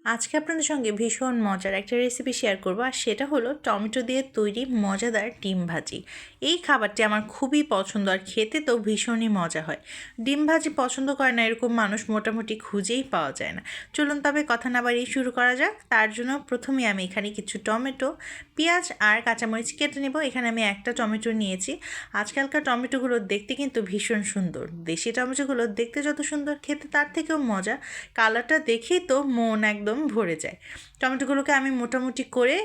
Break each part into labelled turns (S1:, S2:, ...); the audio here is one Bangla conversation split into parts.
S1: আজকে আপনাদের সঙ্গে ভীষণ মজার একটা রেসিপি শেয়ার করব, আর সেটা হলো টমেটো দিয়ে তৈরি মজাদার ডিম ভাজি। এই খাবারটি আমার খুবই পছন্দ, আর খেতে তো ভীষণই মজা হয়। ডিম ভাজি পছন্দ করে না এরকম মানুষ মোটামুটি খুঁজেই পাওয়া যায় না। চলুন তবে কথা না বাড়িয়ে শুরু করা যাক। তার জন্য প্রথমে আমি এখানে কিছু টমেটো, পেঁয়াজ আর কাঁচামরিচ কেটে নেব। এখানে আমি একটা টমেটো নিয়েছি। আজকালকার টমেটোগুলো দেখতে কিন্তু ভীষণ সুন্দর। দেশি টমেটোগুলো দেখতে যত সুন্দর, খেতে তার থেকেও মজা। কালারটা দেখেই তো মন একদম ভরে যায়। টমেটোগুলোকে আমি মোটামুটি করে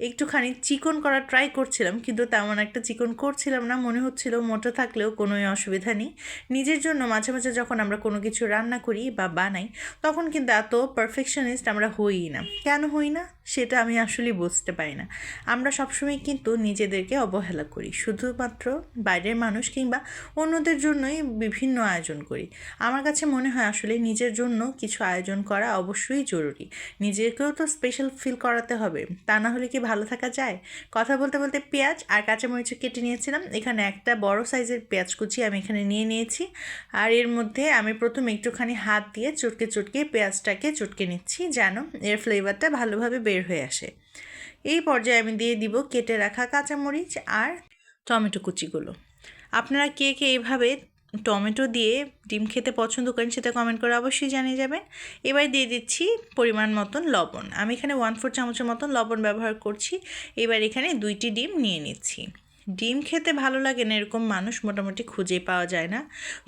S1: একটুখানি চিকন করার ট্রাই করছিলাম, কিন্তু তেমন একটা চিকন করছিলাম না। মনে হচ্ছিল মোটা থাকলেও কোনো অসুবিধা নেই। নিজের জন্য মাঝে মাঝে যখন আমরা কোনো কিছু রান্না করি বা বানাই, তখন কিন্তু এত পারফেকশনিস্ট আমরা হই না। কেন হই না সেটা আমি আসলে বুঝতে পারি না। আমরা সবসময় কিন্তু নিজেদেরকে অবহেলা করি, শুধুমাত্র বাইরের মানুষ কিংবা অন্যদের জন্যই বিভিন্ন আয়োজন করি। আমার কাছে মনে হয় আসলে নিজের জন্য কিছু আয়োজন করা অবশ্যই জরুরি। নিজেকেও তো স্পেশাল ফিল করাতে হবে, তা না হলে কি ভালো থাকা যায়? কথা বলতে বলতে পেঁয়াজ আর কাঁচামরিচ কেটে নিয়েছিলাম। এখানে একটা বড় সাইজের পেঁয়াজ কুচি আমি এখানে নিয়ে নিয়েছি। আর এর মধ্যে আমি প্রথমে একটুখানি হাত দিয়ে চটকে চটকে পেঁয়াজটাকে চটকে নিচ্ছি, যেন এর ফ্লেভারটা ভালোভাবে বের হয়ে আসে। এই পর্যায়ে আমি দিয়ে দিব কেটে রাখা কাঁচামরিচ আর টমেটো কুচিগুলো। আপনারা কে কে এইভাবে টমেটো দিয়ে ডিম খেতে পছন্দ করেন সেটা কমেন্ট করে অবশ্যই জানিয়ে যাবেন। এবার দিয়ে দিচ্ছি পরিমাণ মতন লবণ। আমি এখানে 1/4 চামচের মতন লবণ ব্যবহার করছি। এবার এখানে 2টি ডিম নিয়ে নিচ্ছি। ডিম খেতে ভালো লাগে না এরকম মানুষ মোটামুটি খুঁজে পাওয়া যায় না।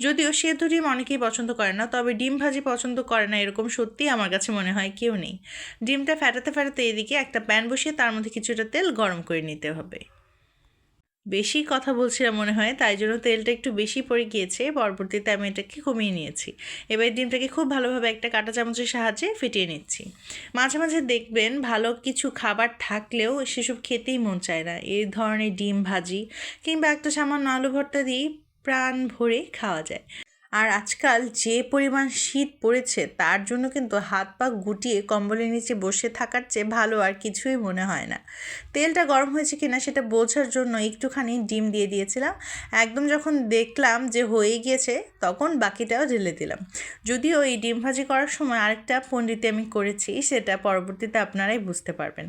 S1: যদিও সেদ্ধ ডিম অনেকেই পছন্দ করে না, তবে ডিম ভাজি পছন্দ করে না এরকম সত্যিই আমার কাছে মনে হয় কেউ নেই। ডিমটা ফেটাতে ফেটাতে এদিকে একটা প্যান বসিয়ে তার মধ্যে কিছুটা তেল গরম করে নিতে হবে। বেশি কথা বলছিলাম মনে হয়, তাই জন্য তেলটা একটু বেশি পড়ে গিয়েছে। পরবর্তীতে আমি এটাকে কমিয়ে নিয়েছি। এবার ডিমটাকে খুব ভালোভাবে একটা কাঁটা চামচের সাহায্যে ফেটিয়ে নিচ্ছি। মাঝে মাঝে দেখবেন ভালো কিছু খাবার থাকলেও সেসব খেতেই মন চায় না। এই ধরনের ডিম ভাজি কিংবা একটা সামান্য আলু ভর্তা দিয়েই প্রাণ ভরে খাওয়া যায়। আর আজকাল যে পরিমাণ শীত পড়েছে, তার জন্য কিন্তু হাত পা গুটিয়ে কম্বলের নিচে বসে থাকার চেয়ে ভালো আর কিছুই মনে হয় না। তেলটা গরম হয়েছে কিনা সেটা বোঝার জন্য একটুখানি ডিম দিয়ে দিয়েছিলাম। একদম যখন দেখলাম যে হয়ে গিয়েছে, তখন বাকিটাও ঢেলে দিলাম। যদিও এই ডিম ভাজি করার সময় আরেকটা পণ্ডিতি আমি করেছি, সেটা পরবর্তীতে আপনারাই বুঝতে পারবেন।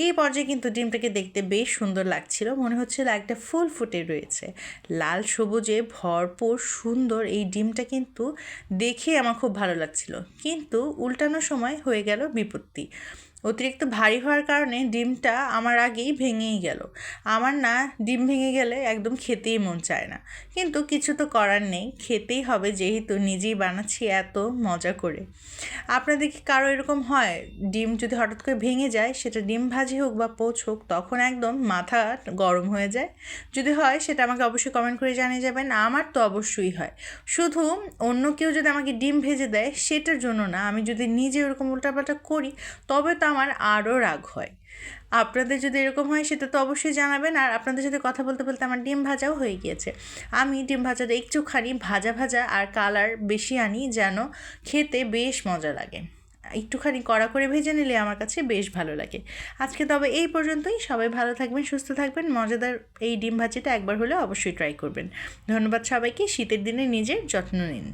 S1: এই পর্যায়ে কিন্তু ডিমটাকে দেখতে বেশ সুন্দর লাগছিল, মনে হচ্ছিল একটা ফুল ফুটে রয়েছে। লাল সবুজে ভরপুর সুন্দর এই ডিমটা কিন্তু দেখে আমার খুব ভালো লাগছিল, কিন্তু উল্টানোর সময় হয়ে গেল বিপত্তি। অতিরিক্ত ভারী হওয়ার কারণে ডিমটা আমার আগেই ভেঙেই গেল। আমার না ডিম ভেঙে গেলে একদম খেতেই মন চায় না, কিন্তু কিছু তো করার নেই, খেতেই হবে যেহেতু নিজেই বানাচ্ছি এত মজা করে। আপনাদের কি কারো এরকম হয় ডিম যদি হঠাৎ করে ভেঙে যায়, সেটা ডিম ভাজি হোক বা পোচ হোক, তখন একদম মাথা গরম হয়ে যায়? যদি হয় সেটা আমাকে অবশ্যই কমেন্ট করে জানিয়ে যাবেন। আমার তো অবশ্যই হয়। শুধু অন্য কেউ যদি আমাকে ডিম ভেজে দেয় সেটার জন্য না, আমি যদি নিজে ওরকম উল্টাপাল্টা করি তবে তো আমার আরও রাগ হয়। আপনাদের যদি এরকম হয় সেটা তো অবশ্যই জানাবেন। আর আপনাদের সাথে কথা বলতে বলতে আমার ডিম ভাজাও হয়ে গিয়েছে। আমি ডিম ভাজাটা একটুখানি ভাজা ভাজা আর কালার বেশি আনি, যেন খেতে বেশ মজা লাগে। একটুখানি কড়া করে ভেজে নিলে আমার কাছে বেশ ভালো লাগে। আজকে তবে এই পর্যন্তই। সবাই ভালো থাকবেন, সুস্থ থাকবেন। মজাদার এই ডিম ভাজিটা একবার হলে অবশ্যই ট্রাই করবেন। ধন্যবাদ সবাইকে। শীতের দিনে নিজের যত্ন নিন।